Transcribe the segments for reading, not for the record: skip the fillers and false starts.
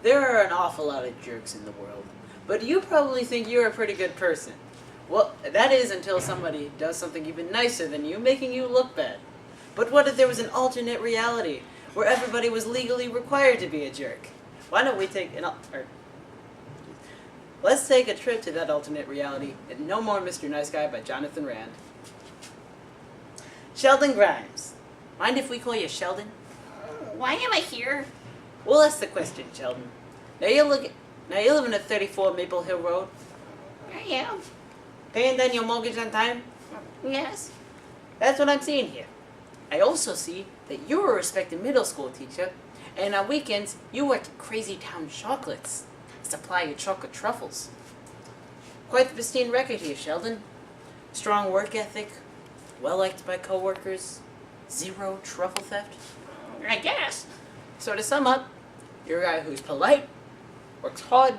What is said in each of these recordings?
There are an awful lot of jerks in the world, but you probably think you're a pretty good person. Well, that is until somebody does something even nicer than you, making you look bad. But what if there was an alternate reality, where everybody was legally required to be a jerk? Why don't we take let's take a trip to that alternate reality in No More Mr. Nice Guy by Jonathan Rand. Sheldon Grimes. Mind if we call you Sheldon? Why am I here? Well, that's the question, Sheldon. Now you live in a 34 Maple Hill Road. I am. Paying down your mortgage on time? Yes. That's what I'm seeing here. I also see that you're a respected middle school teacher, and on weekends you work at Crazy Town Chocolates. Supply your chocolate truffles. Quite the pristine record here, Sheldon. Strong work ethic, well liked by coworkers, zero truffle theft. I guess. So to sum up, you're a guy who's polite, works hard,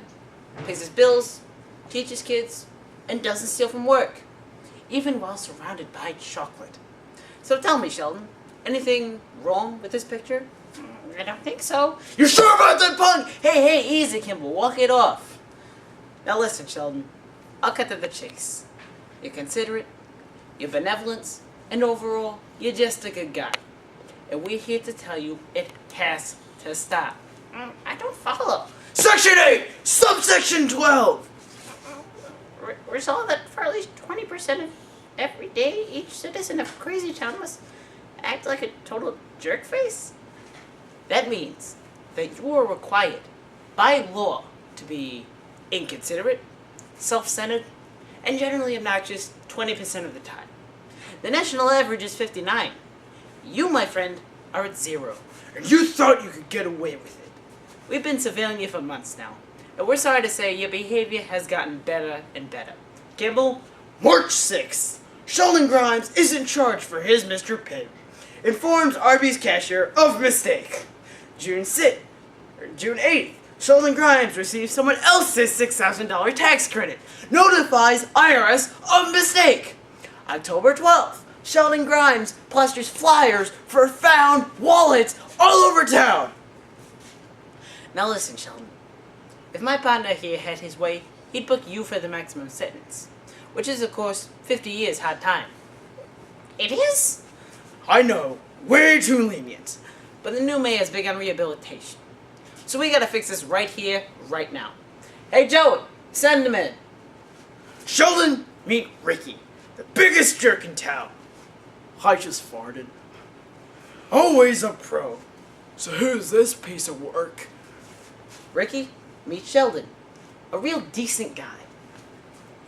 pays his bills, teaches kids, and doesn't steal from work, even while surrounded by chocolate. So tell me, Sheldon, anything wrong with this picture? I don't think so. You're sure about that pun? Hey, easy, Kimball, walk it off. Now listen, Sheldon, I'll cut to the chase. You're considerate, you're benevolent, and overall, you're just a good guy. And we're here to tell you it has to stop. I don't follow. Section 8, subsection 12! Resolve that for at least 20% of every day, each citizen of Crazy Town must act like a total jerkface? That means that you are required, by law, to be inconsiderate, self-centered, and generally obnoxious 20% of the time. The national average is 59. You, my friend, are at 0. And you thought you could get away with it. We've been surveilling you for months now, and we're sorry to say your behavior has gotten better and better. Kimball, March 6th. Sheldon Grimes isn't charged for his Mr. Pig. Informs Arby's cashier of mistake. June 8th. Sheldon Grimes receives someone else's $6,000 tax credit. Notifies IRS of mistake. October 12th. Sheldon Grimes plasters flyers for found wallets all over town. Now listen, Sheldon. If my partner here had his way, he'd book you for the maximum sentence, which is, of course, 50 years hard time. It is? I know, way too lenient. But the new mayor's big on rehabilitation. So we gotta fix this right here, right now. Hey, Joey, send him in. Sheldon, meet Ricky, the biggest jerk in town. I just farted. Always a pro. So who's this piece of work? Ricky, meet Sheldon, a real decent guy.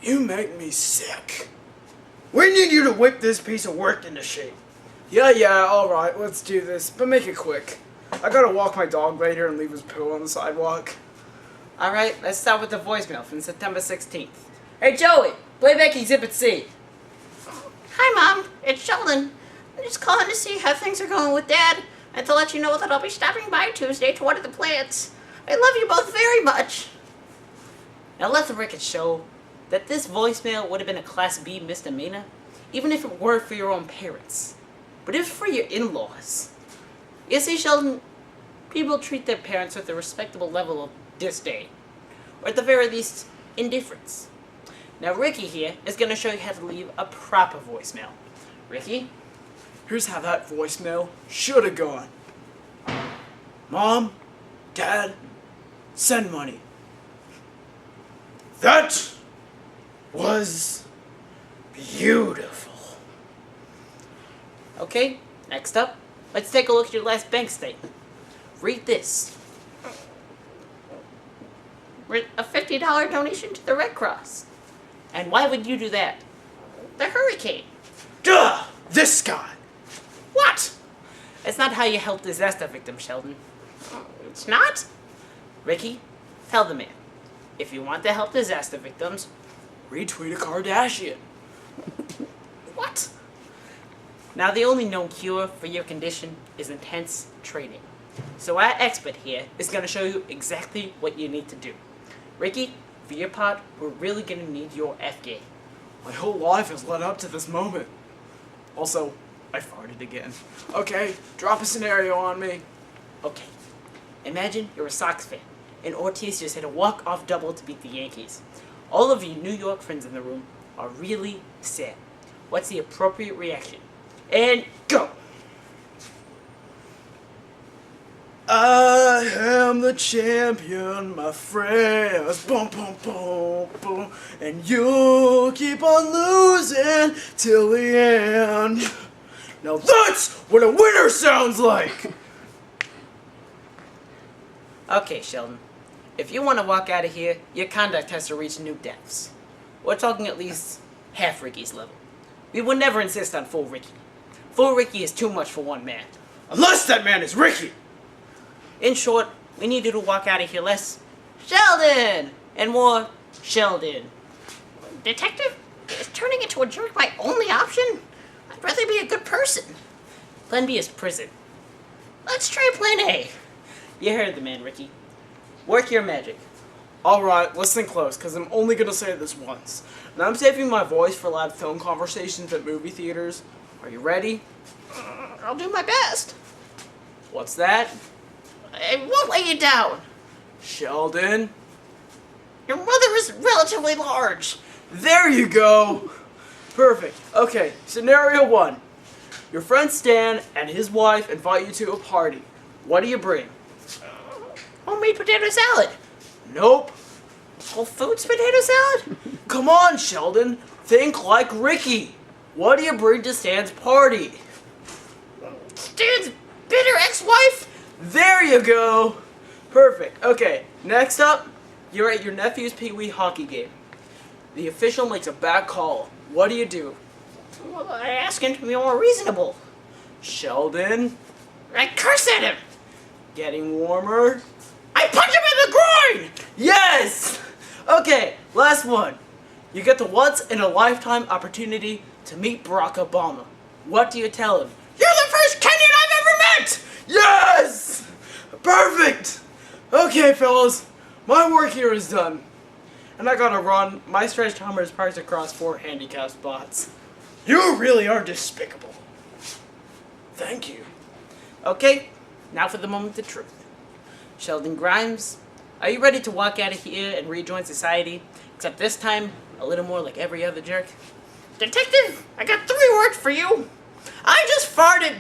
You make me sick. We need you to whip this piece of work into shape. Yeah, alright, let's do this, but make it quick. I gotta walk my dog later and leave his poo on the sidewalk. Alright, let's start with the voicemail from September 16th. Hey Joey, play back Exhibit C. Hi, Mom. It's Sheldon. I'm just calling to see how things are going with Dad, and to let you know that I'll be stopping by Tuesday to water the plants. I love you both very much. Now let the record show that this voicemail would have been a Class B misdemeanor, even if it were for your own parents. But if for your in-laws. You see, Sheldon, people treat their parents with a respectable level of disdain, or at the very least, indifference. Now Ricky here is going to show you how to leave a proper voicemail. Ricky, here's how that voicemail should have gone. Mom, Dad, send money. That was beautiful. Okay, next up, let's take a look at your last bank statement. Read this. A $50 donation to the Red Cross. And why would you do that? The hurricane. Duh! This guy! What? That's not how you help disaster victims, Sheldon. It's not? Ricky, tell the man. If you want to help disaster victims, retweet a Kardashian. What? Now, the only known cure for your condition is intense training. So our expert here is going to show you exactly what you need to do. Ricky, for your part, we're really going to need your F game. My whole life has led up to this moment. Also, I farted again. Okay, drop a scenario on me. Okay, imagine you're a Sox fan, and Ortiz just hit a walk-off double to beat the Yankees. All of you New York friends in the room are really sad. What's the appropriate reaction? And go! I am the champion, my friends. Boom, boom, boom, boom. And you'll keep on losing till the end. Now that's what a winner sounds like! Okay, Sheldon. If you want to walk out of here, your conduct has to reach new depths. We're talking at least half Ricky's level. We would never insist on full Ricky. Full Ricky is too much for one man. Unless that man is Ricky! In short, we need you to walk out of here less Sheldon and more Sheldon. Detective, is turning into a jerk my only option? I'd rather be a good person. Plan B is prison. Let's try plan A. You heard the man, Ricky. Work your magic. Alright, listen close, because I'm only going to say this once. And I'm saving my voice for live film conversations at movie theaters. Are you ready? I'll do my best. What's that? I won't lay you down. Sheldon? Your mother is relatively large. There you go! Perfect. Okay, scenario 1. Your friend Stan and his wife invite you to a party. What do you bring? Homemade potato salad. Nope. Whole Foods potato salad? Come on, Sheldon. Think like Ricky. What do you bring to Stan's party? Stan's bitter ex-wife? There you go! Perfect. Okay, next up, you're at your nephew's Pee-wee hockey game. The official makes a bad call. What do you do? Well, I ask him to be more reasonable. Sheldon? I curse at him. Getting warmer? I punch him in the groin! Yes! Okay, last one. You get the once-in-a-lifetime opportunity to meet Barack Obama. What do you tell him? You're the first Kenyan I've ever met! Yes! Perfect! Okay, fellas, my work here is done. And I gotta run. My stretch timer is parked across 4 handicap spots. You really are despicable. Thank you. Okay, now for the moment of truth. Sheldon Grimes, are you ready to walk out of here and rejoin society? Except this time, a little more like every other jerk? Detective, I got 3 words for you. I just farted.